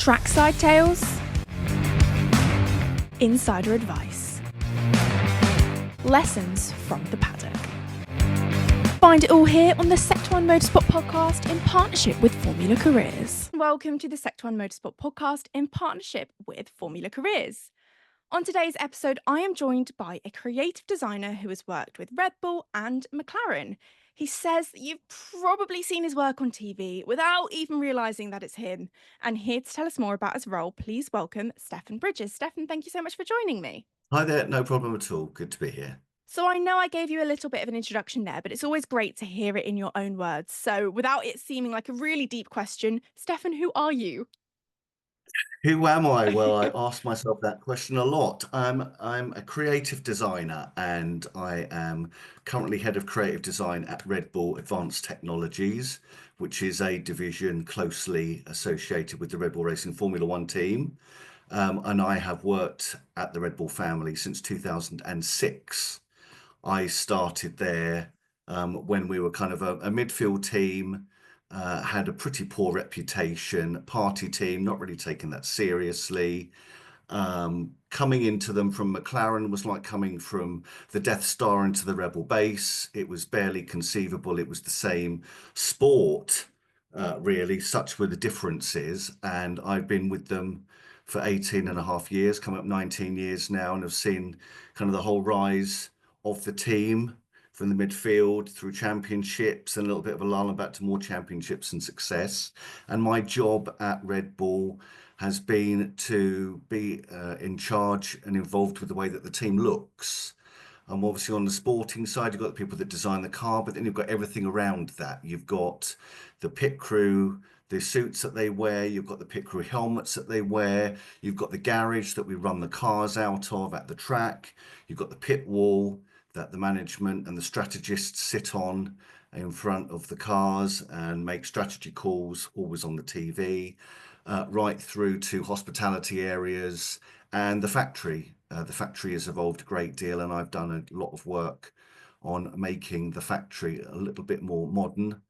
Trackside tales, insider advice, lessons from the paddock. Find it all here on the Sector 1 Motorsport podcast in partnership with Formula Careers. Welcome to the Sector 1 Motorsport podcast in partnership with Formula Careers. On today's episode, I am joined by a creative designer who has worked with Red Bull and McLaren. He says that you've probably seen his work on TV without even realising that it's him. And here to tell us more about his role, please welcome Stefan Bridges. Stefan, thank you so much for joining me. Hi there, no problem at all. Good to be here. So I know I gave you a little bit of an introduction there, but it's always great to hear it in your own words. So without it seeming like a really deep question, Stefan, who are you? Who am I? Well, I ask myself that question a lot. I'm a creative designer and I am currently head of creative design at Red Bull Advanced Technologies, which is a division closely associated with the Red Bull Racing Formula One team. And I have worked at the Red Bull family since 2006. I started there when we were kind of a midfield team, had a pretty poor reputation, party team, not really taking that seriously. Coming into them from McLaren was like coming from the Death Star into the Rebel base. It was barely conceivable. It was the same sport, really. Such were the differences. And I've been with them for 18 and a half years, coming up 19 years now, and have seen kind of the whole rise of the team from the midfield through championships and a little bit of a lull and back to more championships and success. And my job at Red Bull has been to be in charge and involved with the way that the team looks. Obviously on the sporting side, you've got the people that design the car, but then you've got everything around that. You've got the pit crew, the suits that they wear, you've got the pit crew helmets that they wear, you've got the garage that we run the cars out of at the track, you've got the pit wall that the management and the strategists sit on in front of the cars and make strategy calls, always on the TV, right through to hospitality areas and the factory. The factory has evolved a great deal, and I've done a lot of work on making the factory a little bit more modern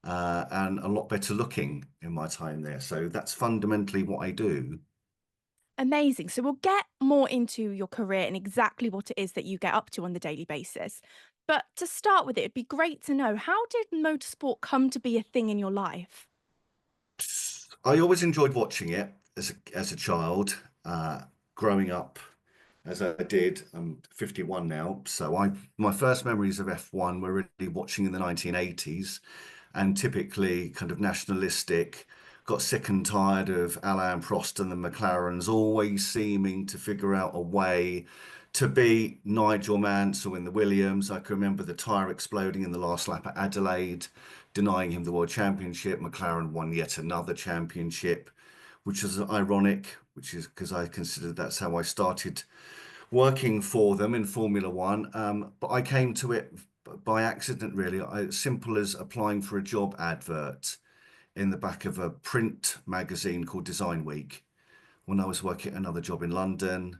and a lot better looking in my time there. So that's fundamentally what I do. Amazing. So we'll get more into your career and exactly what it is that you get up to on the daily basis. But to start with, it'd be great to know, how did motorsport come to be a thing in your life? I always enjoyed watching it as a child, growing up as I did. I'm 51 now, so my first memories of F1 were really watching in the 1980s, and typically kind of nationalistic. Got sick and tired of Alain Prost and the McLarens always seeming to figure out a way to beat Nigel Mansell in the Williams. I can remember the tyre exploding in the last lap at Adelaide, denying him the World Championship. McLaren won yet another championship, which is ironic, which is because I considered that's how I started working for them in Formula One. But I came to it by accident, really. As simple as applying for a job advert in the back of a print magazine called Design Week when I was working another job in London.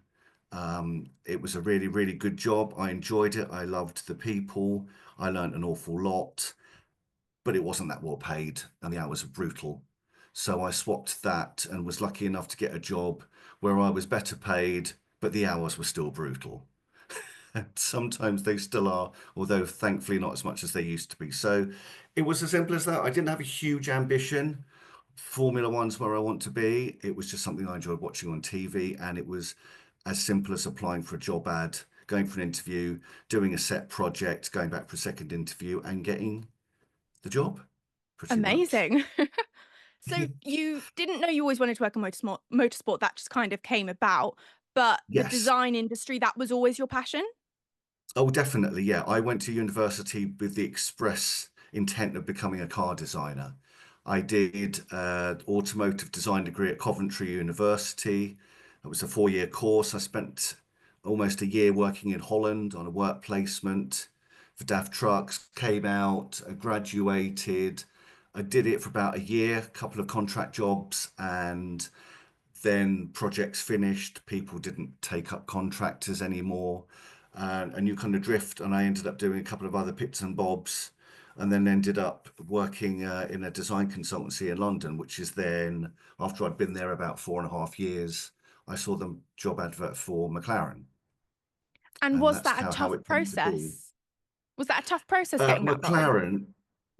It was a really, really good job. I enjoyed it. I loved the people. I learned an awful lot, but it wasn't that well paid and the hours were brutal. So I swapped that and was lucky enough to get a job where I was better paid, but the hours were still brutal. Sometimes they still are, although thankfully not as much as they used to be. So it was as simple as that. I didn't have a huge ambition. Formula One's where I want to be. It was just something I enjoyed watching on TV, and it was as simple as applying for a job ad, going for an interview, doing a set project, going back for a second interview, and getting the job, pretty much. Amazing. So you didn't know you always wanted to work in motorsport, that just kind of came about, but the Yes. design industry, that was always your passion? Oh, definitely. Yeah. I went to university with the express intent of becoming a car designer. I did automotive design degree at Coventry University. It was a 4-year course. I spent almost a year working in Holland on a work placement for DAF Trucks, came out, graduated. I did it for about a year, a couple of contract jobs, and then projects finished. People didn't take up contractors anymore. And you kind of drift. And I ended up doing a couple of other bits and bobs and then ended up working in a design consultancy in London, which is then, after I'd been there about 4.5 years, I saw the job advert for McLaren, And and was that's that a how tough it came to be. process? Was that a tough process getting that role? McLaren,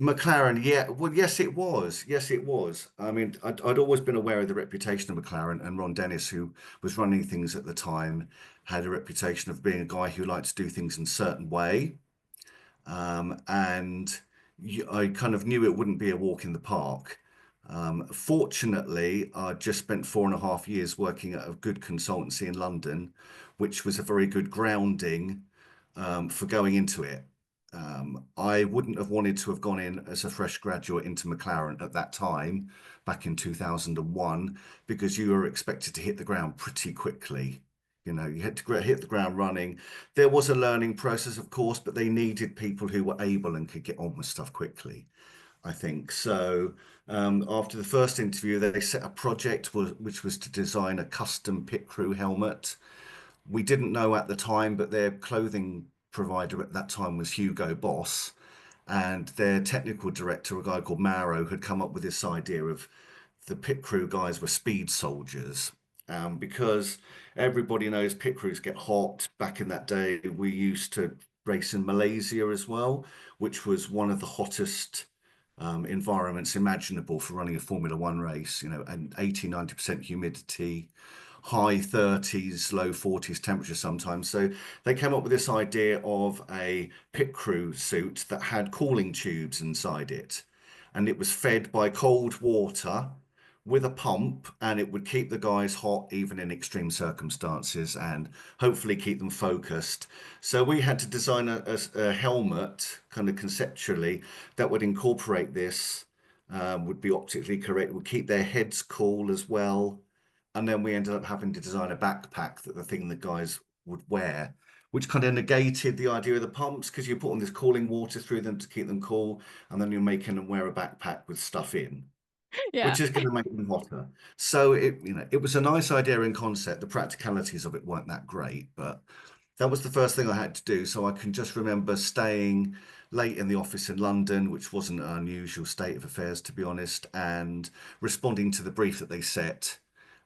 McLaren, yeah, well, yes, it was. Yes, it was. I mean, I'd always been aware of the reputation of McLaren, and Ron Dennis, who was running things at the time, had a reputation of being a guy who liked to do things in a certain way. And I kind of knew it wouldn't be a walk in the park. Fortunately, I just spent 4.5 years working at a good consultancy in London, which was a very good grounding for going into it. I wouldn't have wanted to have gone in as a fresh graduate into McLaren at that time, back in 2001, because you were expected to hit the ground pretty quickly. You had to hit the ground running. There was a learning process, of course, but they needed people who were able and could get on with stuff quickly, I think. So after the first interview, they set a project which was to design a custom pit crew helmet. We didn't know at the time, but their clothing provider at that time was Hugo Boss, and their technical director, a guy called Mauro, had come up with this idea of the pit crew guys were speed soldiers. Because everybody knows pit crews get hot. Back in that day, we used to race in Malaysia as well, which was one of the hottest environments imaginable for running a Formula One race, and 80–90% humidity, high 30s, low 40s temperature sometimes. So they came up with this idea of a pit crew suit that had cooling tubes inside it. And it was fed by cold water with a pump, and it would keep the guys hot even in extreme circumstances and hopefully keep them focused. So we had to design a helmet, kind of conceptually, that would incorporate this, would be optically correct, would keep their heads cool as well. And then we ended up having to design a backpack that the thing that guys would wear, which kind of negated the idea of the pumps, because you're putting this cooling water through them to keep them cool, and then you're making them wear a backpack with stuff in, Yeah. which is going to make them hotter. So it was a nice idea in concept. The practicalities of it weren't that great, but that was the first thing I had to do. So I can just remember staying late in the office in London, which wasn't an unusual state of affairs, to be honest, and responding to the brief that they set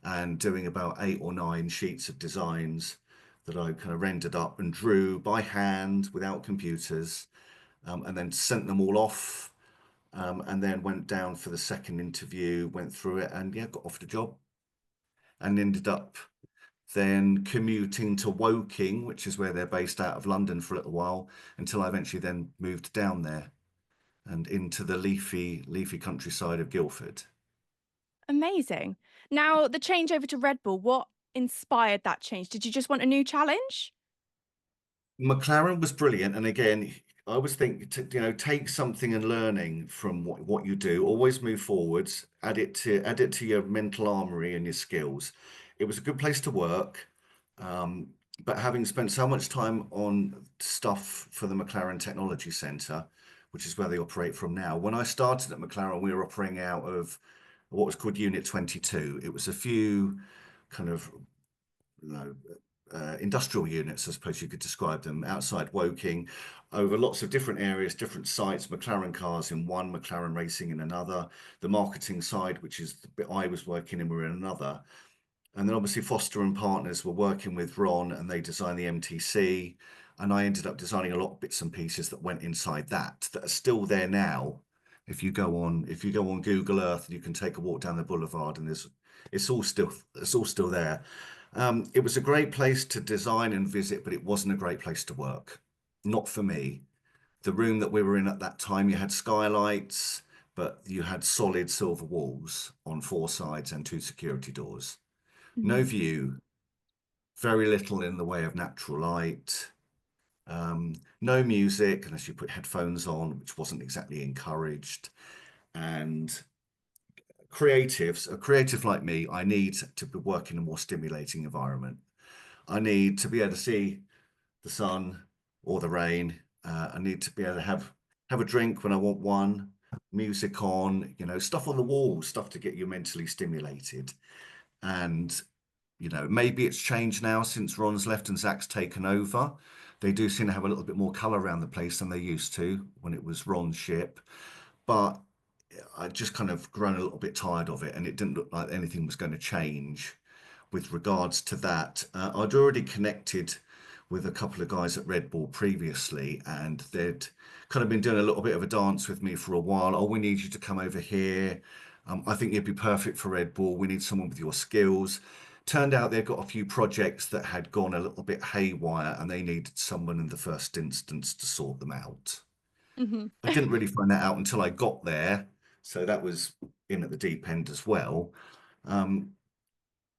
and doing about 8 or 9 sheets of designs that I kind of rendered up and drew by hand without computers, and then sent them all off, and then went down for the second interview, went through it, and yeah, got off the job and ended up then commuting to Woking, which is where they're based out of London, for a little while, until I eventually then moved down there and into the leafy countryside of Guildford. Amazing. Now, the change over to Red Bull, what inspired that change? Did you just want a new challenge? McLaren was brilliant, and again, I always think take something and learning from what you do. Always move forwards. Add it to your mental armory and your skills. It was a good place to work, um, but having spent so much time on stuff for the McLaren Technology Centre, which is where they operate from now. When I started at McLaren, we were operating out of what was called Unit 22. It was a few kind of you know, industrial units, I suppose you could describe them, outside Woking, over lots of different areas, different sites, McLaren cars in one, McLaren racing in another, the marketing side, which is the bit I was working in, were in another. And then obviously Foster and Partners were working with Ron, and they designed the MTC. And I ended up designing a lot of bits and pieces that went inside that are still there now. If you go on Google Earth, you can take a walk down the boulevard, and it's all still there. It was a great place to design and visit, but it wasn't a great place to work. Not for me. The room that we were in at that time, you had skylights, but you had solid silver walls on 4 sides and 2 security doors. No Mhm. view, very little in the way of natural light, no music unless you put headphones on, which wasn't exactly encouraged. And a creative like me, I need to be working in a more stimulating environment. I need to be able to see the sun or the rain. I need to be able to have a drink when I want one, music on, stuff on the wall, stuff to get you mentally stimulated. And maybe it's changed now since Ron's left and Zach's taken over. They do seem to have a little bit more colour around the place than they used to when it was Ron's ship. But I just kind of grown a little bit tired of it, and it didn't look like anything was going to change with regards to that. I'd already connected with a couple of guys at Red Bull previously, and they'd kind of been doing a little bit of a dance with me for a while. Oh, we need you to come over here. I think you'd be perfect for Red Bull. We need someone with your skills. Turned out they've got a few projects that had gone a little bit haywire, and they needed someone in the first instance to sort them out. Hmm. I didn't really find that out until I got there, so that was in at the deep end as well. Um,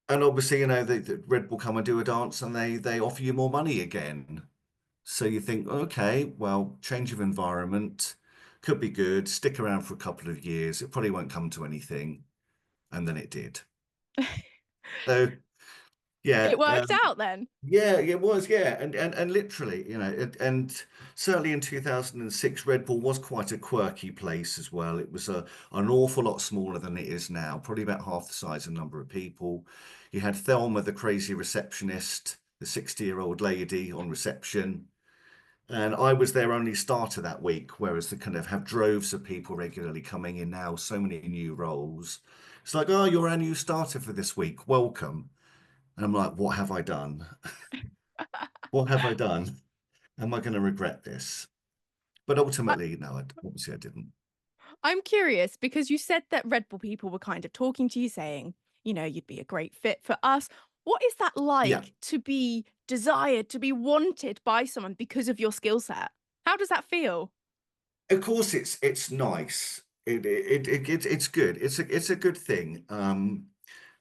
and obviously, the Red Bull come and do a dance, and they offer you more money again. So you think, okay, well, change of environment could be good. Stick around for a couple of years. It probably won't come to anything, and then it did. So yeah, It worked out then. yeah, it was, yeah, and literally, and certainly in 2006, Red Bull was quite a quirky place as well. It was an awful lot smaller than it is now, probably about half the size and number of people. You had Thelma, the crazy receptionist, the 60-year-old lady on reception, and I was their only starter that week, whereas they kind of have droves of people regularly coming in now, so many new roles. It's like, oh, you're our new starter for this week. Welcome. And I'm like, what have I done? What have I done? Am I going to regret this? But I- ultimately, no, obviously I didn't. I'm curious because you said that Red Bull people were kind of talking to you saying, you'd be a great fit for us. What is that Yeah, like to be desired, to be wanted by someone because of your skill set? How does that feel? of course it's nice. It's good. It's a good thing.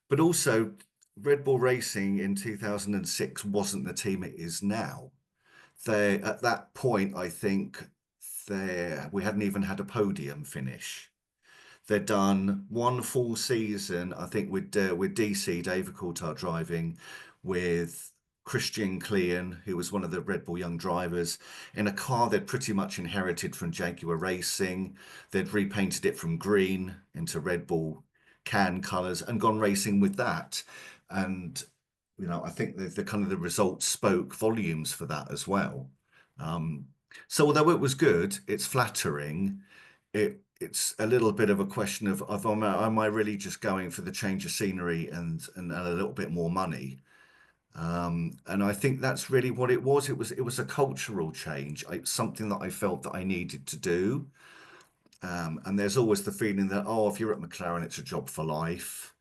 But also Red Bull Racing in 2006 wasn't the team it is now. They at that point, I think we hadn't even had a podium finish. They'd done one full season, I think, with DC David Coulthard driving, with Christian Klein, who was one of the Red Bull young drivers, in a car they'd pretty much inherited from Jaguar Racing. They'd repainted it from green into Red Bull can colours and gone racing with that. And I think the kind of the results spoke volumes for that as well. Um, so although it was good, it's flattering. It's a little bit of a question of am I really just going for the change of scenery and a little bit more money? And I think that's really what it was. It was a cultural change. Something that I felt that I needed to do. And there's always the feeling that, oh, if you're at McLaren, it's a job for life.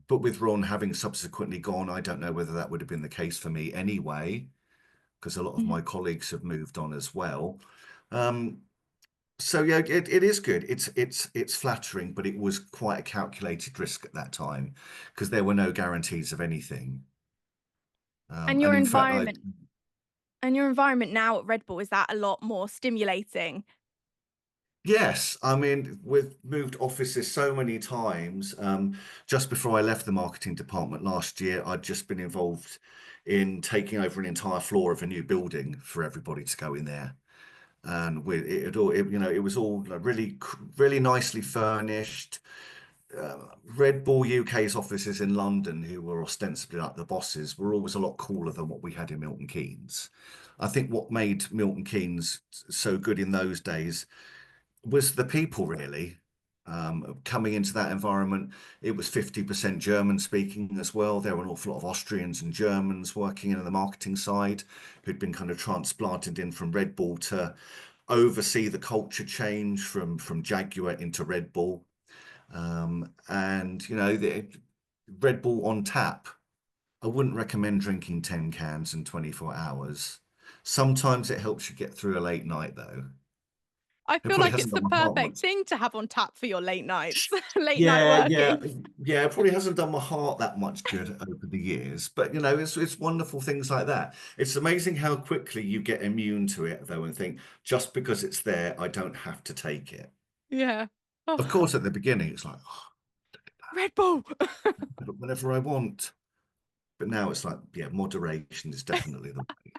But with Ron having subsequently gone, I don't know whether that would have been the case for me anyway, because a lot of Mhm. my colleagues have moved on as well. Um, So yeah, it is good. It's flattering, but it was quite a calculated risk at that time because there were no guarantees of anything. And And your in fact, I environment and your environment now at Red Bull, is that a lot more stimulating? yes, I mean we've moved offices so many times. Just before I left the marketing department last year, I'd just been involved in taking over an entire floor of a new building for everybody to go in there. And it was all like really nicely furnished. Red Bull UK's offices in London, who were ostensibly like the bosses, were always a lot cooler than what we had in Milton Keynes. I think what made Milton Keynes so good in those days was the people, really. Coming into that environment, it was 50% German speaking as well. There were an awful lot of Austrians and Germans working in the marketing side who'd been kind of transplanted in from Red Bull to oversee the culture change from Jaguar into Red Bull. And the Red Bull on tap. I wouldn't recommend drinking 10 cans in 24 hours. Sometimes it helps you get through a late night, though. I It feel probably like it's hasn't the done my heart perfect much. thing to have on tap for your late nights, late night Yeah, yeah, working. yeah. It probably hasn't done my heart that much good over the years, but it's wonderful things like that. It's amazing how quickly you get immune to it, though, and think just because it's there, I don't have to take it. Yeah. Of Oh, course, at the beginning, it's like, oh, Red Bull. but whenever I want. But now it's like, yeah, moderation is definitely the way.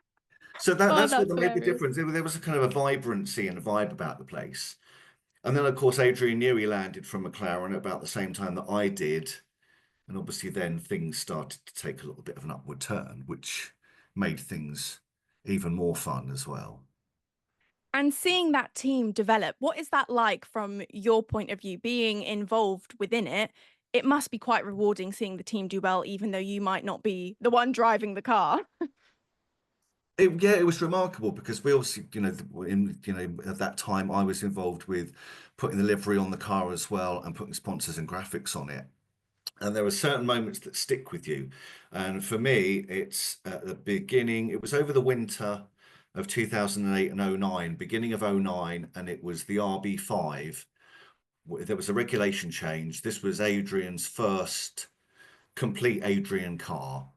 So Oh, that's what that's made the hilarious. difference. There was a kind of a vibrancy and a vibe about the place. And then, of course, Adrian Newey landed from McLaren at about the same time that I did. And obviously, then things started to take a little bit of an upward turn, which made things even more fun as well. And seeing that team develop, what is that like from your point of view, being involved within it? It must be quite rewarding seeing the team do well, even though you might not be the one driving the car. Yeah, it was remarkable because we obviously, at that time I was involved with putting the livery on the car as well and putting sponsors and graphics on it. And there are certain moments that stick with you. And for me, it's at the beginning, it was over the winter of 2008 and '09, beginning of '09, and it was the RB5. There was a regulation change. This was Adrian's first complete Adrian car.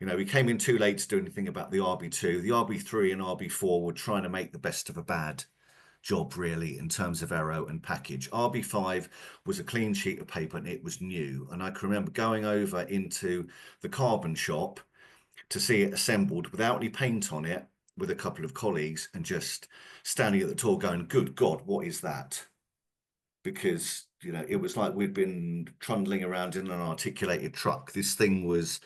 He came in too late to do anything about the RB2. The RB3 and RB4 were trying to make the best of a bad job, really, in terms of aero and package. RB5 was a clean sheet of paper and it was new. And I can remember going over into the carbon shop to see it assembled without any paint on it with a couple of colleagues and just standing at the door going, good God, what is that? Because, it was like we'd been trundling around in an articulated truck. This thing was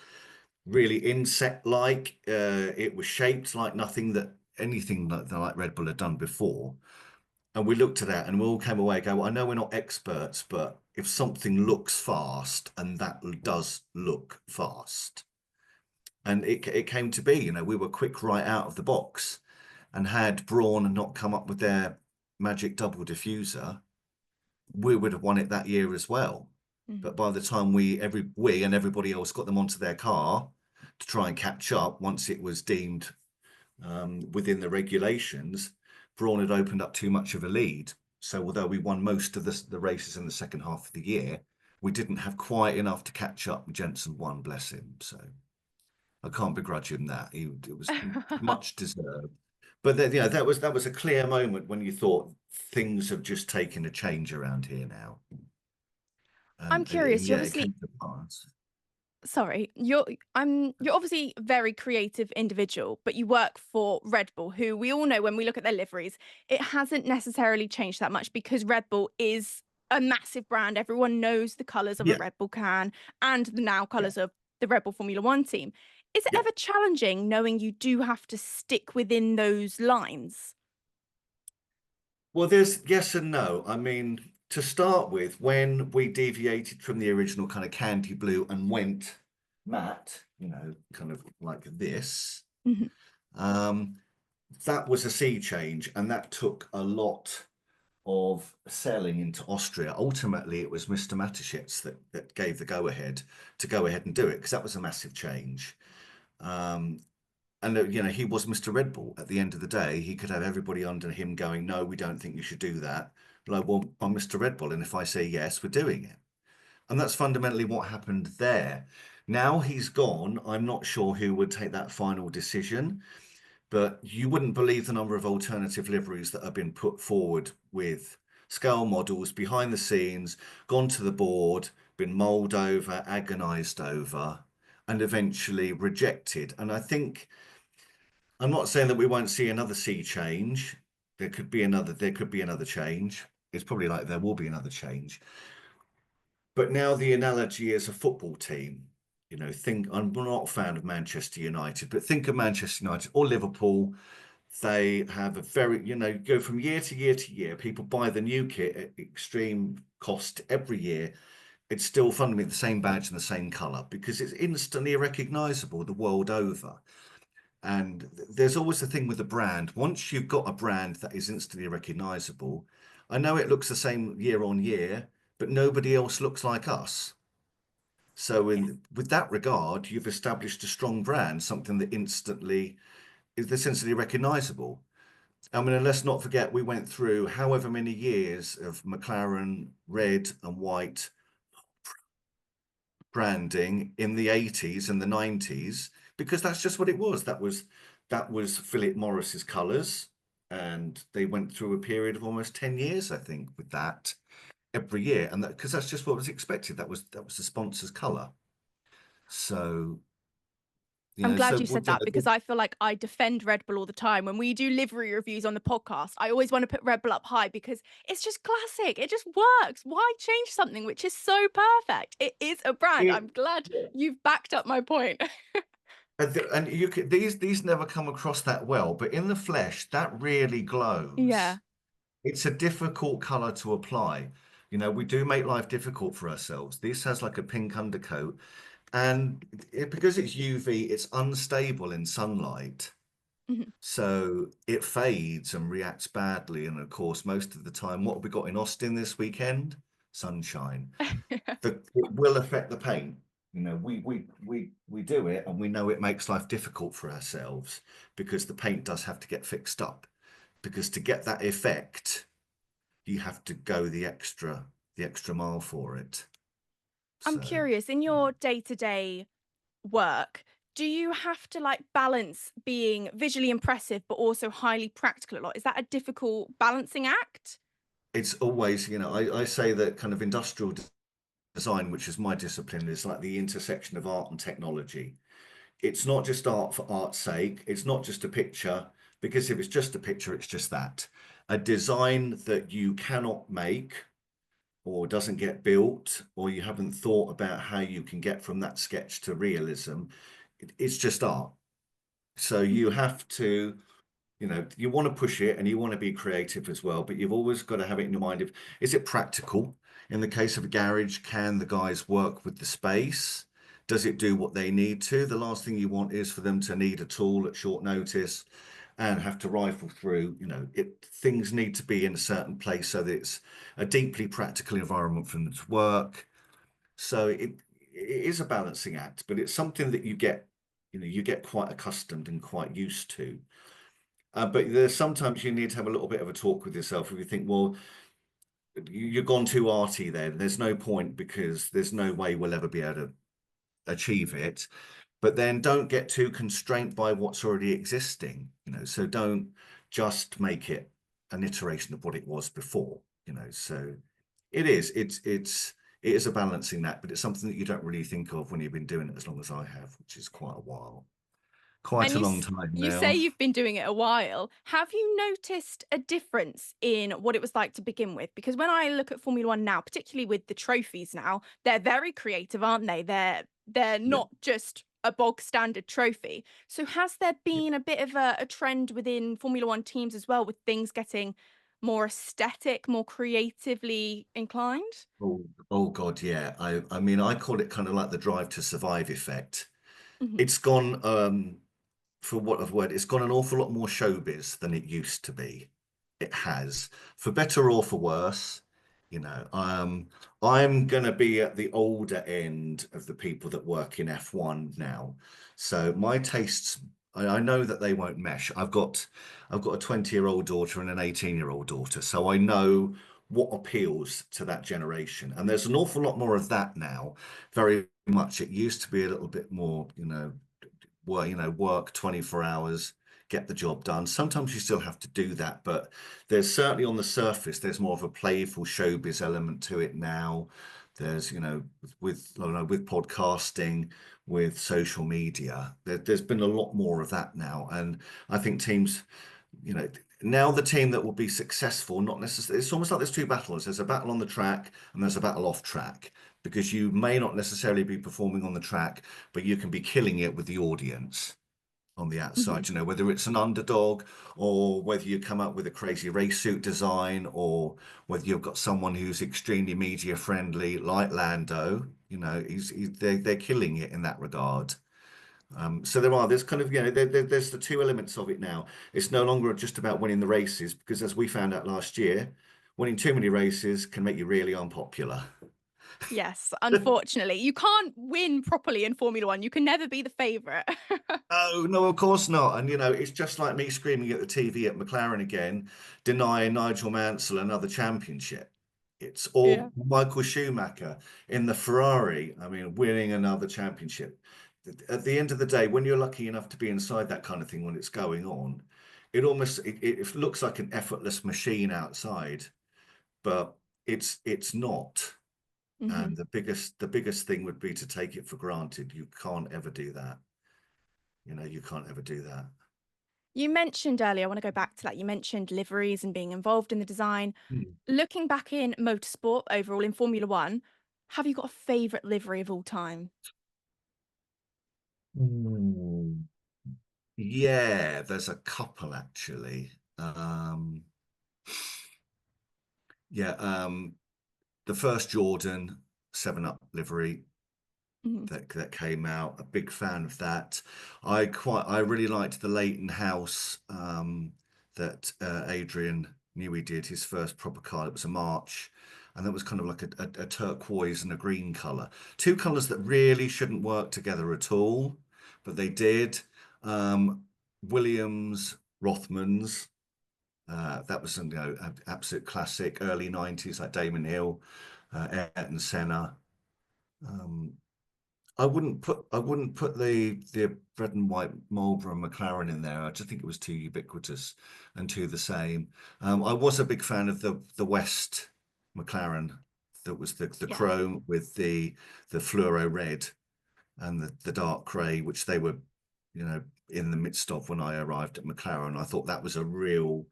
really insect-like. It was shaped like anything like Red Bull had done before. And we looked at that and we all came away and go, well, I know we're not experts, but if something looks fast, and that does look fast. And it came to be, we were quick right out of the box. And had Braun not come up with their magic double diffuser, we would have won it that year as well. But by the time we and everybody else got them onto their car to try and catch up, once it was deemed within the regulations, Braun had opened up too much of a lead. So although we won most of the races in the second half of the year, we didn't have quite enough to catch up. Jensen won, bless him. So I can't begrudge him that. It was much deserved. But that was a clear moment when you thought things have just taken a change around here now. I'm curious, you Yeah, it obviously came to pass. sorry, you're obviously a very creative individual, but you work for Red Bull, who we all know when we look at their liveries, it hasn't necessarily changed that much because Red Bull is a massive brand. Everyone knows the colours of a Yeah, Red Bull can and the now yeah, colours of the Red Bull Formula One team. Is it yeah. ever challenging knowing you do have to stick within those lines? Well, there's yes and no. I mean, to start with, when we deviated from the original kind of candy blue and went matte, kind of like this, Mhm. um, that was a sea change, and that took a lot of selling into Austria. Ultimately, it was Mr. Mateschitz that gave the go-ahead to go ahead and do it, because that was a massive change. Um, and he was Mr. Red Bull. At the end of the day, he could have everybody under him going, "No, we don't think you should do that." Like, well, I'm Mr. Red Bull, and if I say yes, we're doing it. And that's fundamentally what happened there. Now he's gone. I'm not sure who would take that final decision, but you wouldn't believe the number of alternative liveries that have been put forward with scale models behind the scenes, gone to the board, been mulled over, agonized over, and eventually rejected. And I think I'm not saying that we won't see another sea change. There could be another change. It's probably like there will be another change. But now the analogy is a football team. Think I'm not a fan of Manchester United, but think of Manchester United or Liverpool. They have a very, go from year to year to year. People buy the new kit at extreme cost every year. It's still fundamentally the same badge and the same color because it's instantly recognizable the world over. And there's always the thing with the brand. Once you've got a brand that is instantly recognizable, I know it looks the same year on year, but nobody else looks like us. So with that regard, you've established a strong brand, something that instantly is essentially recognizable. I mean, and let's not forget, we went through however many years of McLaren red and white branding in the 80s and the 90s because that's just what it was. That was Philip Morris's colours, and they went through a period of almost 10 years, I think, with that every year, and that because that's just what was expected. That was the sponsor's colour. So I'm glad so you said what that because I feel like I defend Red Bull all the time. When we do livery reviews on the podcast, I always want to put Red Bull up high because it's just classic. It just works. Why change something which is so perfect? It is a brand. it, I'm glad you've backed up my point. And you can, these never come across that well, but in the flesh, that really Yeah. glows. It's a difficult color to apply. We do make life difficult for ourselves. This has like a pink undercoat, and because it's UV, it's unstable in sunlight. Mhm. So it fades and reacts badly. And of course, most of the time, what have we got in Austin this weekend? Sunshine. It will affect the paint. We do it, and we know it makes life difficult for ourselves because the paint does have to get fixed up. Because to get that effect, you have to go the extra mile for it. I'm So curious, in your day-to-day work, do you have to like balance being visually impressive but also highly practical a lot? Is that a difficult balancing act? it's always, I say that kind of industrial design, which is my discipline, is like the intersection of art and technology. It's not just art for art's sake. It's not just a picture, because if it's just a picture, it's just that. A design that you cannot make or doesn't get built, or you haven't thought about how you can get from that sketch to realism, it's just art. So you Mhm. have to, you want to push it and you want to be creative as well, but you've always got to have it in your mind of, is it practical? In the case of a garage, can the guys work with the space? Does it do what they need to? The last thing you want is for them to need a tool at short notice and have to rifle through. Things need to be in a certain place so that it's a deeply practical environment for them to work. So it is a balancing act, but it's something that you get quite accustomed and quite used to. But there's sometimes you need to have a little bit of a talk with yourself if you think, well, you've gone too arty there. There's no point because there's no way we'll ever be able to achieve it. But then don't get too constrained by what's already existing, so don't just make it an iteration of what it was before. So it is a balancing act, but it's something that you don't really think of when you've been doing it as long as I have, which is quite a while, quite And a long time you say now. you've been doing it a while. Have you noticed a difference in what it was like to begin with? Because when I look at Formula One now, particularly with the trophies now, they're very creative, aren't they? They're Yeah. not just a bog standard trophy. So has there been a bit of a trend within Formula One teams as well, with things getting more aesthetic, more creatively inclined? Oh God, yeah. I mean, I call it kind of like the drive to survive effect. Mhm. It's gone, for what I've word, it's gone an awful lot more showbiz than it used to be. It has, for better or for worse. You know, um, I'm going to be at the older end of the people that work in F1 now. So my tastes, I know that they won't mesh. I've got a 20-year-old daughter and an 18-year-old daughter, so I know what appeals to that generation. And there's an awful lot more of that now. Very much. It used to be a little bit more, work 24 hours, get the job done. Sometimes you still have to do that, but there's certainly on the surface, there's more of a playful showbiz element to it now. There's, I don't know, with podcasting, with social media, there's been a lot more of that now. And I think teams, you know, now the team that will be successful, not necessarily, it's almost like there's two battles. There's a battle on the track and there's a battle off track, because you may not necessarily be performing on the track, but you can be killing it with the audience on the Mhm. outside, whether it's an underdog or whether you come up with a crazy race suit design, or whether you've got someone who's extremely media friendly like Lando. They're killing it in that regard. So there's kind of, there's the two elements of it now. It's no longer just about winning the races, because as we found out last year, winning too many races can make you really unpopular. Yes, unfortunately. You can't win properly in Formula One. You can never be the favourite. Oh, no, of course not. And, it's just like me screaming at the TV at McLaren again, denying Nigel Mansell another championship. It's Yeah. all Michael Schumacher in the Ferrari, I mean, winning another championship. At the end of the day, when you're lucky enough to be inside that kind of thing when it's going on, it looks like an effortless machine outside, but it's not. Mhm. And the biggest thing would be to take it for granted. You can't ever do that. You can't ever do that. You mentioned earlier, I want to go back to that. You mentioned liveries and being involved in the design. Looking back in motorsport overall in Formula One, have you got a favourite livery of all time? Yeah, there's a couple actually. Yeah, the first Jordan 7 Up livery Mhm. that came out. A big fan of that. I really liked the Leighton House that Adrian Newey did his first proper car. It was a March, and that was kind of like a turquoise and a green color. Two colors that really shouldn't work together at all, but they did. Williams Rothmans. That was an absolute classic, early 90s, like Damon Hill, Ayrton Senna. Um, I wouldn't put the red and white Marlboro McLaren in there. I just think it was too ubiquitous and too the same. I was a big fan of the West McLaren. That was the Yeah. chrome with the fluoro red and the dark grey, which they were, in the midst of when I arrived at McLaren. I thought that was a real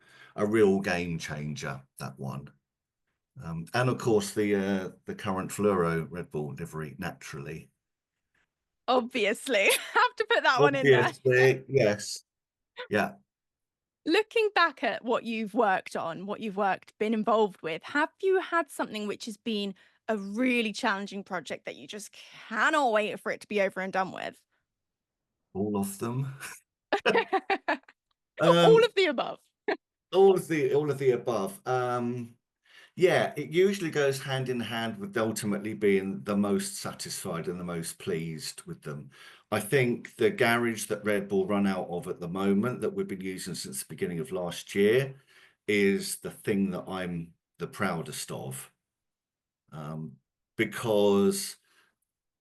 game changer, that one. And of course the current fluoro Red Bull livery, naturally. Obviously, have to put that one in there. Obviously, yes. Yeah. Looking back at what you've worked on, what you've been involved with, have you had something which has been a really challenging project that you just cannot wait for it to be over and done with? All of them. All Um, of the above. all of the above. Yeah, it usually goes hand in hand with ultimately being the most satisfied and the most pleased with them. I think the garage that Red Bull run out of at the moment, that we've been using since the beginning of last year, is the thing that I'm the proudest of. Um, because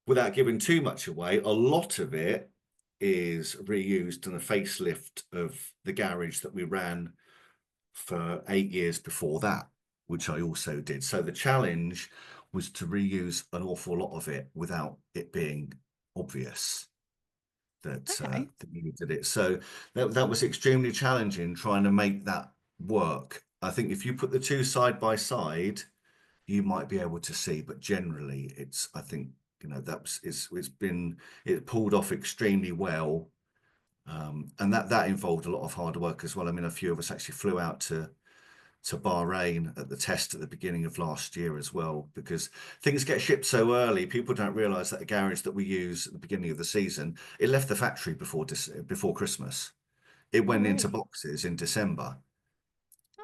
without giving too much away, a lot of it is reused in a facelift of the garage that we ran for 8 years before that, which I also did. So the challenge was to reuse an awful lot of it without it being obvious Okay. that you did it. So that was extremely challenging trying to make that work. I think if you put the two side by side, you might be able to see, but generally, I think, it pulled off extremely well. And that involved a lot of hard work as well. I mean, a few of us actually flew out to Bahrain at the test at the beginning of last year as well, because things get shipped so early. People don't realize that the garage that we use at the beginning of the season, it left the factory before Christmas. It Oh, went into really? boxes in December.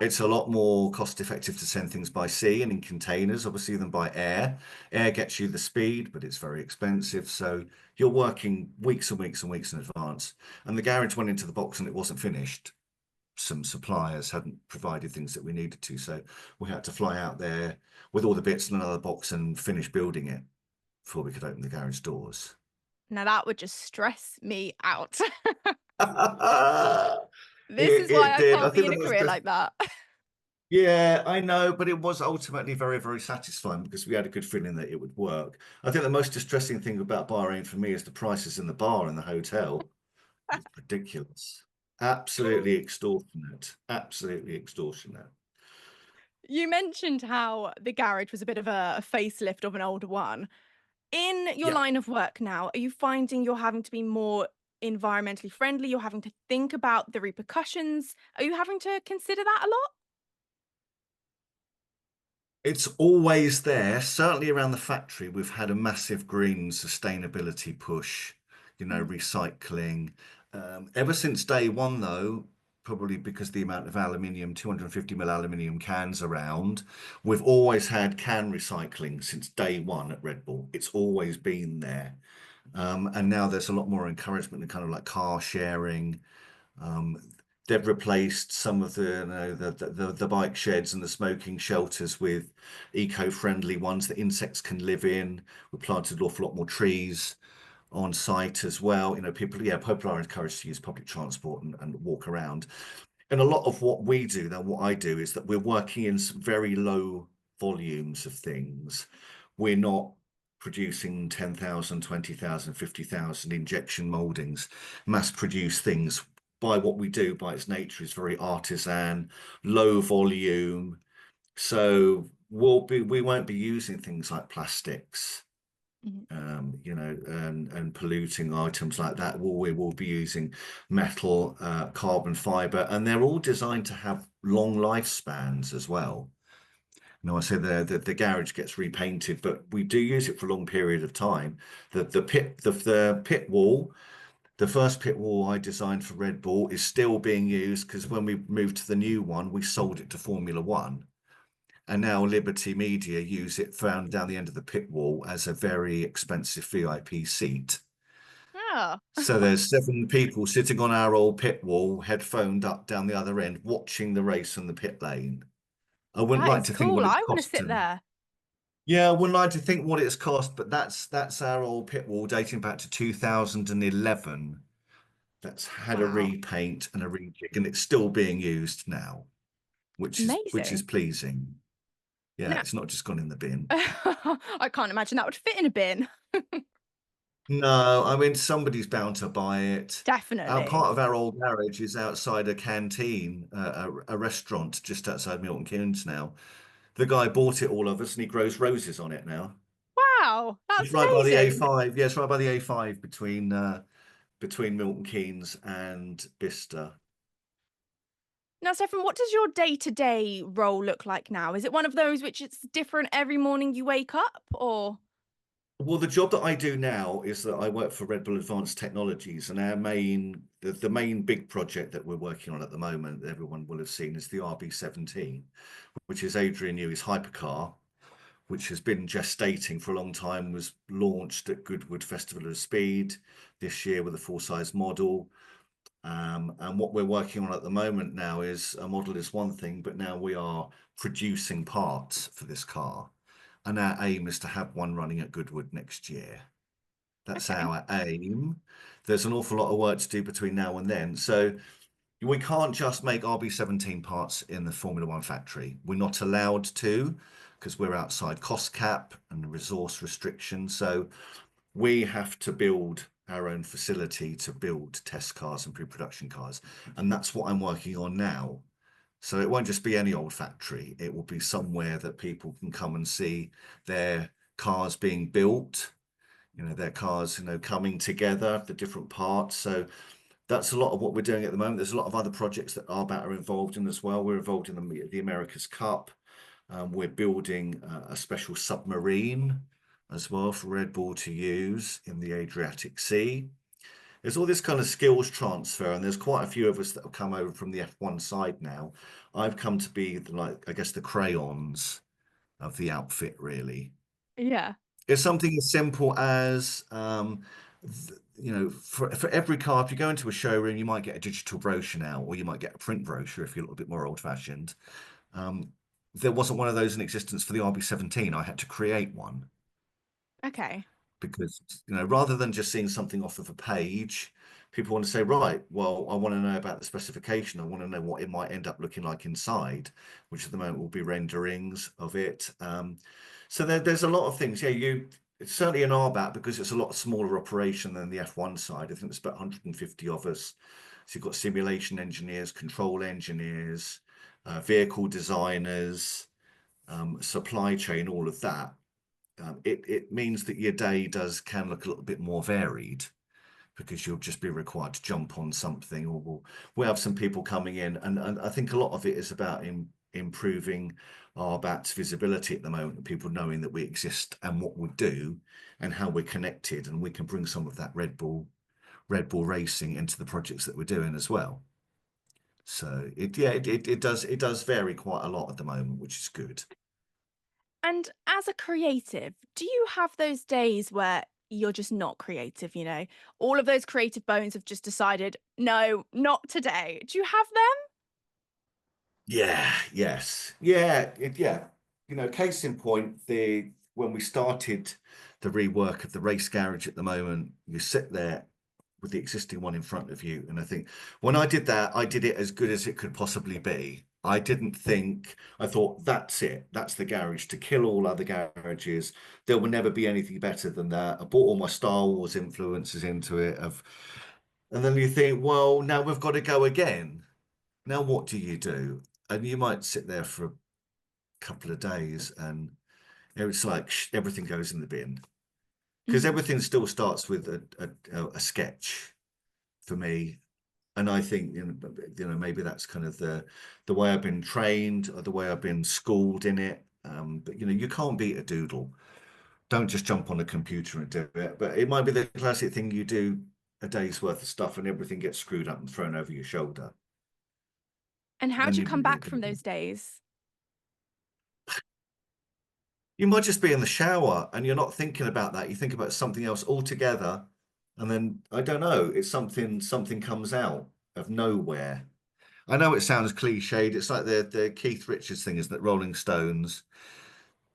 It's a Okay. lot more cost effective to send things by sea and in containers, obviously, than by air. Air gets you the speed, but it's very expensive. So you're working weeks and weeks and weeks in advance. And the garage went into the box and it wasn't finished. Some suppliers hadn't provided things that we needed to. So we had to fly out there with all the bits in another box and finish building it before we could open the garage doors. Now that would just stress me out. This It, is why it I did. I can't be think in the a most career like that. Yeah, I know, but it was ultimately very, very satisfying because we had a good feeling that it would work. I think the most distressing thing about Bahrain for me is the prices in the bar and the hotel. It's ridiculous. Absolutely extortionate. Absolutely extortionate. You mentioned how the garage was a bit of a facelift of an older one. In your Yeah. line of work now, are you finding you're having to be more environmentally friendly? You're having to think about the repercussions? Are you having to consider that a lot? It's always there. Certainly around the factory, we've had a massive green sustainability push, Mm. recycling. Ever since day one, though, probably because the amount of aluminium, 250 ml aluminium cans around, we've always had can recycling since day one at Red Bull. It's always been there. And now there's a lot more encouragement and kind of like car sharing. Um, they've replaced some of the bike sheds and the smoking shelters with eco-friendly ones that insects can live in. We planted an awful lot more trees on site as well. People are encouraged to use public transport and walk around. And a lot of what we do, then what I do, is that we're working in some very low volumes of things. We're not producing 10,000, 20,000, 50,000 injection moldings, mass produce things. By what we do, by its nature, is very artisan, low volume. So we won't be using things like plastics Mhm. and polluting items like that. We will be using metal, carbon fiber, and they're all designed to have long lifespans as well. No, I say the garage gets repainted, but we do use it for a long period of time. The pit wall, the first pit wall I designed for Red Bull is still being used because when we moved to the new one, we sold it to Formula One. And now Liberty Media use it found down the end of the pit wall as a very expensive VIP seat. Oh, So there's 7 people sitting on our old pit wall, headphoned up down the other end, watching the race in the pit lane. I wouldn't that like is to think cool. what it's I want to cost sit them. there. Yeah, I wouldn't like to think what it's cost, but that's our old pit wall dating back to 2011. That's had a Wow. repaint and a rejig, and it's still being used now, which is Amazing. pleasing. Yeah, Now, it's not just gone in the bin. I can't imagine that would fit in a bin. No, I mean somebody's bound to buy it. Definitely. Part of our old garage is outside a canteen, a restaurant just outside Milton Keynes now. The guy bought it all of us, and he grows roses on it now. Wow, It's that's right by the amazing. A5. Yeah, it's right by the A5 between Milton Keynes and Bicester. Now, Stefan, what does your day-to-day role look like now? Is it one of those which it's different every morning you wake up, or? Well, the job that I do now is that I work for Red Bull Advanced Technologies, and the main big project that we're working on at the moment, that everyone will have seen, is the RB17, which is Adrian Newey's hypercar, which has been gestating for a long time, was launched at Goodwood Festival of Speed this year with a full-size model. And what we're working on at the moment now is a model is one thing, but now we are producing parts for this car. And our aim is to have one running at Goodwood next year. That's Okay. our aim. There's an awful lot of work to do between now and then. So we can't just make RB17 parts in the Formula One factory. We're not allowed to because we're outside cost cap and resource restrictions. So we have to build our own facility to build test cars and pre-production cars. And that's what I'm working on now. So it won't just be any old factory. It will be somewhere that people can come and see their cars being built, their cars, coming together, the different parts. So that's a lot of what we're doing at the moment. There's a lot of other projects that RBAT are involved in as well. We're involved in the America's Cup. We're building a special submarine as well for Red Bull to use in the Adriatic Sea. There's all this kind of skills transfer, and there's quite a few of us that have come over from the F1 side now. I've come to be like, I guess, the crayons of the outfit, really. Yeah. It's something as simple as, for every car, if you go into a showroom, you might get a digital brochure now, or you might get a print brochure if you're a little bit more old-fashioned. Um, there wasn't one of those in existence for the RB17. I had to create one Okay. because, rather than just seeing something off of a page, people want to say, right, well, I want to know about the specification. I want to know what it might end up looking like inside, which at the moment will be renderings of it. So there's a lot of things. Yeah, it's certainly an RBAT because it's a lot smaller operation than the F1 side. I think there's about 150 of us. So you've got simulation engineers, control engineers, vehicle designers, supply chain, all of that. It means that your day can look a little bit more varied because you'll just be required to jump on something, or we'll have some people coming in, and I think a lot of it is about improving our BAT's visibility at the moment, people knowing that we exist and what we do and how we're connected, and we can bring some of that Red Bull racing into the projects that we're doing as well. So it does vary quite a lot at the moment, which is good. And as a creative, do you have those days where you're just not creative, All of those creative bones have just decided, no, not today. Do you have them? Yeah, yes. Yeah. Case in point, the when we started the rework of the race garage at the moment, you sit there with the existing one in front of you. And I think when I did that, I did it as good as it could possibly be. I thought that's it. That's the garage to kill all other garages. There will never be anything better than that. I brought all my Star Wars influences into it. And then you think, well, now we've got to go again. Now, what do you do? And you might sit there for a couple of days and it's like everything goes in the bin. because Mhm. everything still starts with a sketch for me. And I think maybe that's kind of the way I've been trained or the way I've been schooled in it. But you can't beat a doodle. Don't just jump on a computer and do it. But it might be the classic thing you do a day's worth of stuff and everything gets screwed up and thrown over your shoulder. And how Then do you you, come back from those days? you might just be in the shower and you're not thinking about that. You think about something else altogether, and then I don't know, it's something comes out of nowhere. I know it sounds cliched. It's like the Keith Richards thing, isn't it? Rolling Stones.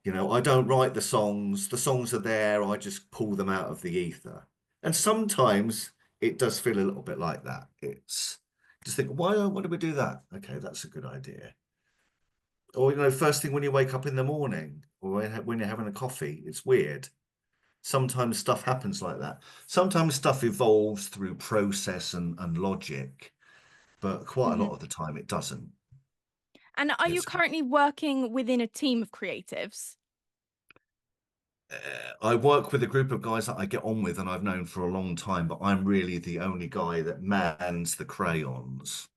I don't write the songs. The songs are there. I just pull them out of the ether. And sometimes it does feel a little bit like that. It's just think, why do we do that? Okay, that's a good idea. Or, first thing when you wake up in the morning or when you're having a coffee, it's weird. Sometimes stuff happens like that. Sometimes stuff evolves through process and logic, but quite a Mhm. lot of the time it doesn't. And are you It's currently working within a team of creatives? I work with a group of guys that I get on with and I've known for a long time, but I'm really the only guy that mans the crayons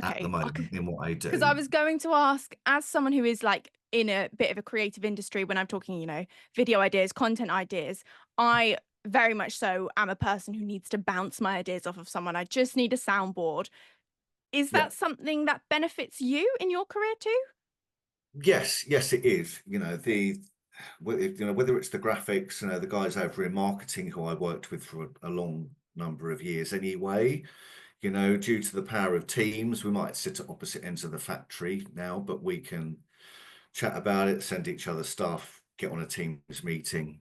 at the Okay, moment in what I because I do. was going to ask, as someone who is like in a bit of a creative industry, when I'm talking, video ideas, content ideas, I very much so am a person who needs to bounce my ideas off of someone. I just need a soundboard. Is Yeah. that something that benefits you in your career too? Yes, it is. Whether it's the graphics, the guys over in marketing who I worked with for a long number of years anyway, due to the power of teams, we might sit at opposite ends of the factory now, but we can chat about it, send each other stuff, get on a Teams meeting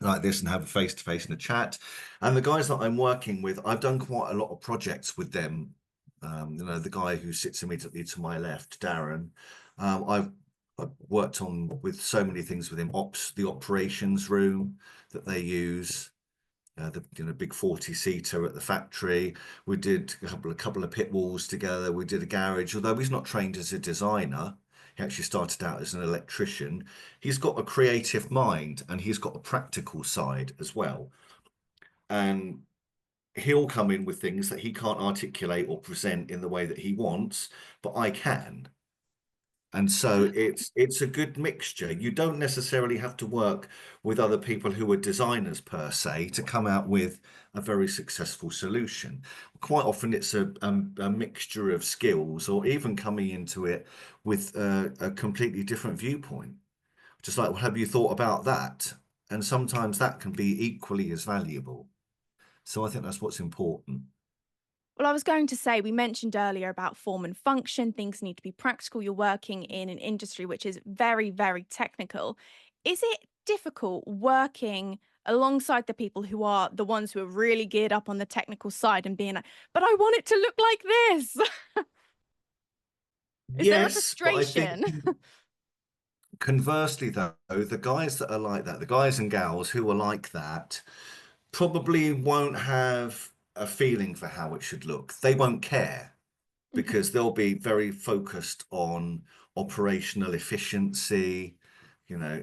like this and have a face-to-face and a chat. And the guys that I'm working with, I've done quite a lot of projects with them. The guy who sits immediately to my left, Darren, I've worked on with so many things with him. The operations room that they use, the big 40-seater at the factory. We did a couple of pit walls together. We did a garage. Although he's not trained as a designer, he actually started out as an electrician. He's got a creative mind and he's got a practical side as well. And he'll come in with things that he can't articulate or present in the way that he wants, but I can. And so it's a good mixture. You don't necessarily have to work with other people who are designers per se to come out with a very successful solution. Quite often it's a mixture of skills or even coming into it with a completely different viewpoint. Just like, well, have you thought about that? And sometimes that can be equally as valuable. So I think that's what's important. Well, I was going to say, we mentioned earlier about form and function. Things need to be practical. You're working in an industry which is very, very technical. Is it difficult working alongside the people who are the ones who are really geared up on the technical side and being like, but I want it to look like this? Is there a Yes, but I think frustration? conversely, though, the guys that are like that, the guys and gals who are like that, probably won't have a feeling for how it should look. They won't care Mhm. because they'll be very focused on operational efficiency,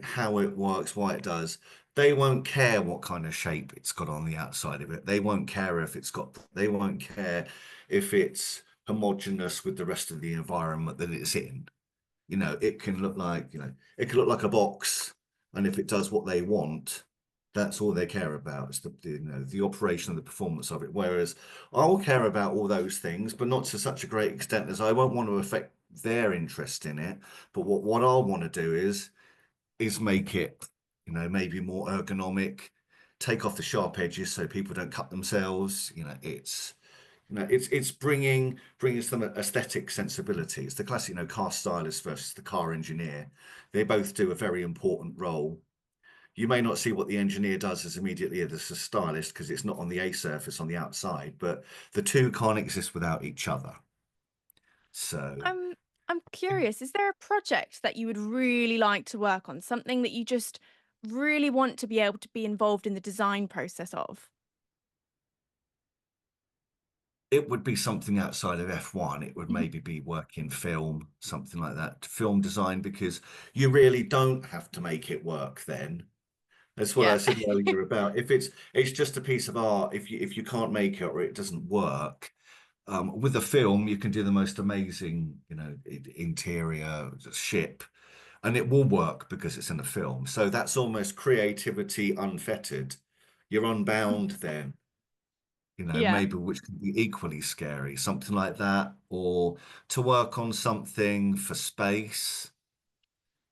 how it works, why it does. They won't care what kind of shape it's got on the outside of it. They won't care if it's homogeneous with the rest of the environment that it's in. It can look like, it can look like a box, and if it does what they want, that's all they care about. It's the operation and the performance of it. Whereas I'll care about all those things, but not to such a great extent as I won't want to affect their interest in it. But what I'll want to do is make it, maybe more ergonomic, take off the sharp edges so people don't cut themselves. It's bringing some aesthetic sensibility. It's the classic, car stylist versus the car engineer. They both do a very important role. You may not see what the engineer does as immediately as a stylist because it's not on the A surface on the outside, but the two can't exist without each other. So I'm I'm curious, is there a project that you would really like to work on? Something that you just really want to be able to be involved in the design process of? it would be something outside of F1. It would Mhm. maybe be work in film, something like that, film design, because you really don't have to make it work then. That's what Yeah. I said earlier about if it's just a piece of art, if you can't make it or it doesn't work, with a film, you can do the most amazing, interior ship, and it will work because it's in a film. So that's almost creativity unfettered. You're unbound then, Yeah. maybe which can be equally scary, something like that, or to work on something for space,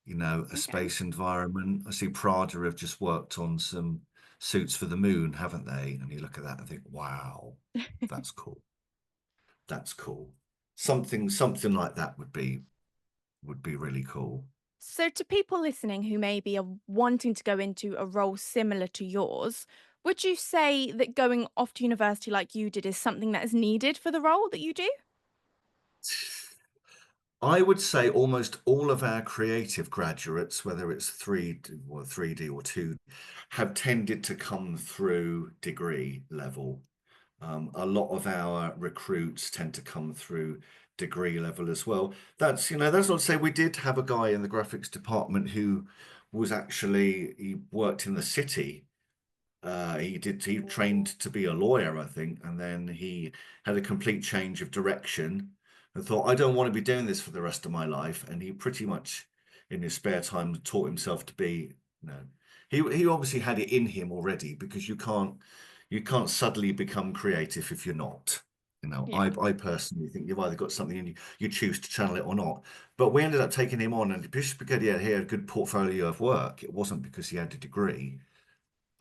a Okay. space environment. I see Prada have just worked on some suits for the moon, haven't they? And you look at that and think, wow, that's cool. That's cool. Something like that would be really cool. So, to people listening who maybe are wanting to go into a role similar to yours, would you say that going off to university like you did is something that is needed for the role that you do? I would say almost all of our creative graduates, whether it's 3D or 2, have tended to come through degree level. A lot of our recruits tend to come through degree level as well. That's not to say we did have a guy in the graphics department who he worked in the city. He trained to be a lawyer, I think, and then he had a complete change of direction and thought, I don't want to be doing this for the rest of my life. And he pretty much in his spare time taught himself to be, you know, he obviously had it in him already because you can't suddenly become creative if you're not. Yeah. I personally think you've either got something and you choose to channel it or not. But we ended up taking him on, and just because he had a good portfolio of work, it wasn't because he had a degree.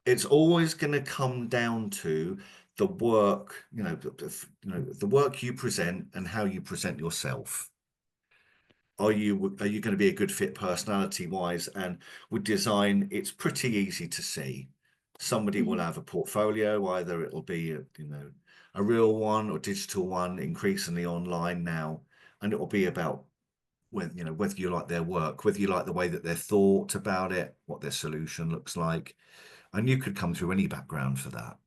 It's always going to come down to the work, the work you present and how you present yourself. Are you going to be a good fit personality wise? And with design, it's pretty easy to see. Somebody will Mhm. have a portfolio, either it'll be a real one or digital one, increasingly online now, and it will be about whether you like their work, whether you like the way that they're thought about it, what their solution looks like. And you could come through any background for that.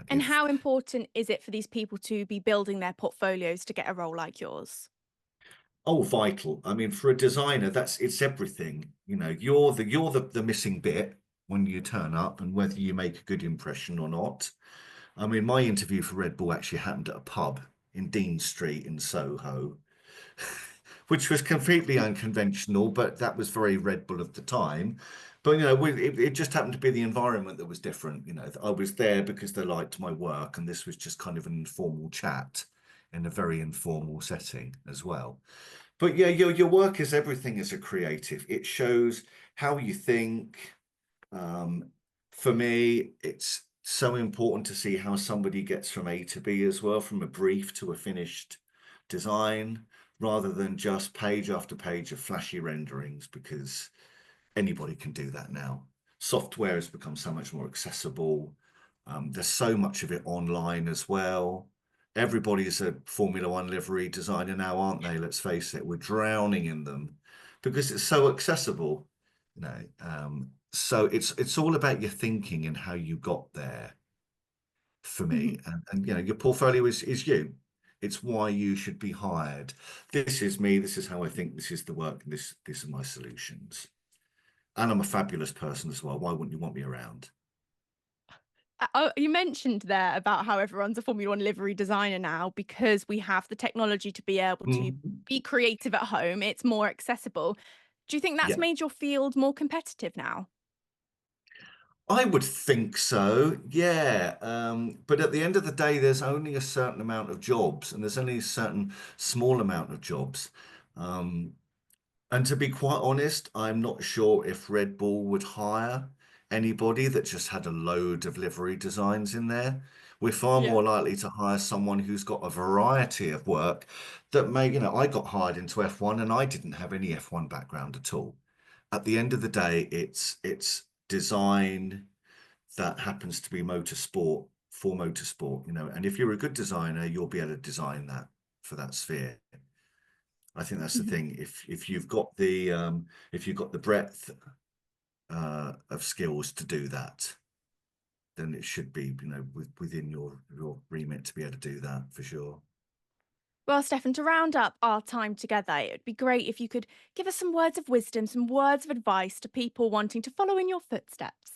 And If how important is it for these people to be building their portfolios to get a role like yours? Oh, vital. I mean, for a designer, it's everything. You're the missing bit when you turn up, and whether you make a good impression or not. I mean, my interview for Red Bull actually happened at a pub in Dean Street in Soho, which was completely unconventional, but that was very Red Bull of the time. But it just happened to be the environment that was different. I was there because they liked my work, and this was just kind of an informal chat in a very informal setting as well. But yeah, your work is everything as a creative. It shows how you think. Um, for me, it's so important to see how somebody gets from A to B as well, from a brief to a finished design, rather than just page after page of flashy renderings, because anybody can do that now. Software has become so much more accessible. There's so much of it online as well. Everybody's a Formula One livery designer now, aren't they? Let's face it, we're drowning in them because it's so accessible. So it's all about your thinking and how you got there for me. Mhm. And your portfolio is you. It's why you should be hired. This is me. This is how I think. This is the work. These are my solutions. And I'm a fabulous person as well. Why wouldn't you want me around? Oh, you mentioned there about how everyone's a Formula One livery designer now because we have the technology to be able to Mhm. be creative at home. It's more accessible. Do you think that's Yeah, made your field more competitive now? I would think so. Yeah. But at the end of the day, there's only a certain amount of jobs, and there's only a certain small amount of jobs. Um, And to be quite honest, I'm not sure if Red Bull would hire anybody that just had a load of livery designs in there. We're far Yeah. more likely to hire someone who's got a variety of work that I got hired into F1 and I didn't have any F1 background at all. At the end of the day, it's design that happens to be motorsport for motorsport, and if you're a good designer, you'll be able to design that for that sphere. I think that's the Mhm. thing. If you've got the breadth of skills to do that, then it should be within your remit to be able to do that for sure. Well, Stefan, to round up our time together, it would be great if you could give us some words of wisdom, some words of advice to people wanting to follow in your footsteps.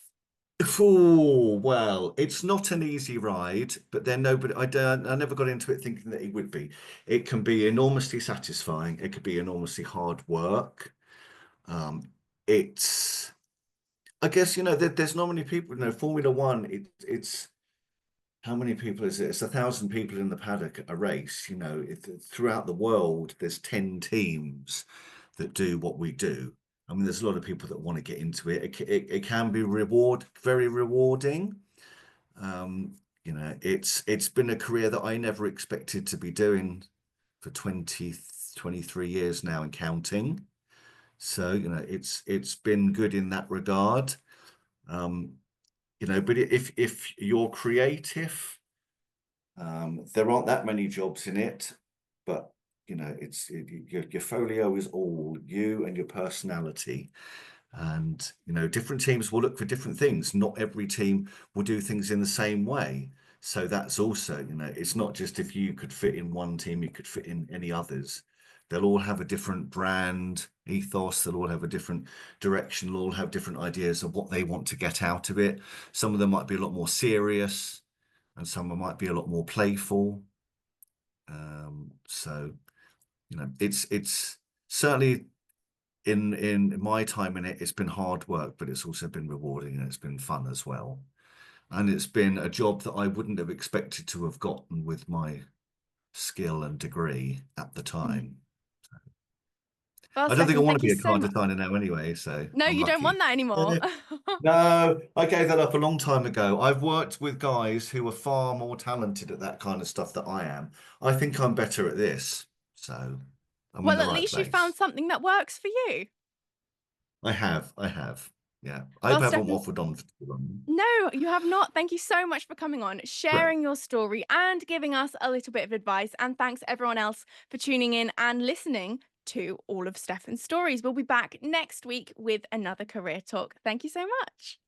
Oh, well, it's not an easy ride, but then nobody, I never got into it thinking that it would be. It can be enormously satisfying. It could be enormously hard work. Um, it's, I guess, there's not many people, Formula One, it's, how many people is it? It's 1,000 people in the paddock at a race. Throughout the world, there's 10 teams that do what we do. I mean, there's a lot of people that want to get into it. It can be very rewarding. It's been a career that I never expected to be doing for 23 years now and counting. So, it's been good in that regard. Um, but if you're creative, there aren't that many jobs in it, but your folio is all you and your personality. And different teams will look for different things. Not every team will do things in the same way. So that's also, it's not just if you could fit in one team, you could fit in any others. They'll all have a different brand ethos. They'll all have a different direction. They'll all have different ideas of what they want to get out of it. Some of them might be a lot more serious, and some might be a lot more playful. So it's certainly in my time in it, it's been hard work, but it's also been rewarding and it's been fun as well. And it's been a job that I wouldn't have expected to have gotten with my skill and degree at the Mhm. time. Well, I don't think I Stefan, want to thank you be a so car much. designer now anyway, so No, I'm you don't want lucky. that anymore. No, I gave that up a long time ago. I've worked with guys who are far more talented at that kind of stuff than I am. I think I'm better at this, so I'm in Well, the at right least you found place. something that works for you. I have. Yeah. I hope Well, I haven't Stefan, waffled on for too long. no, you have not. Thank you so much for coming on, Great. sharing your story, and giving us a little bit of advice. And thanks everyone else for tuning in and listening to all of Stefan's stories. We'll be back next week with another career talk. Thank you so much.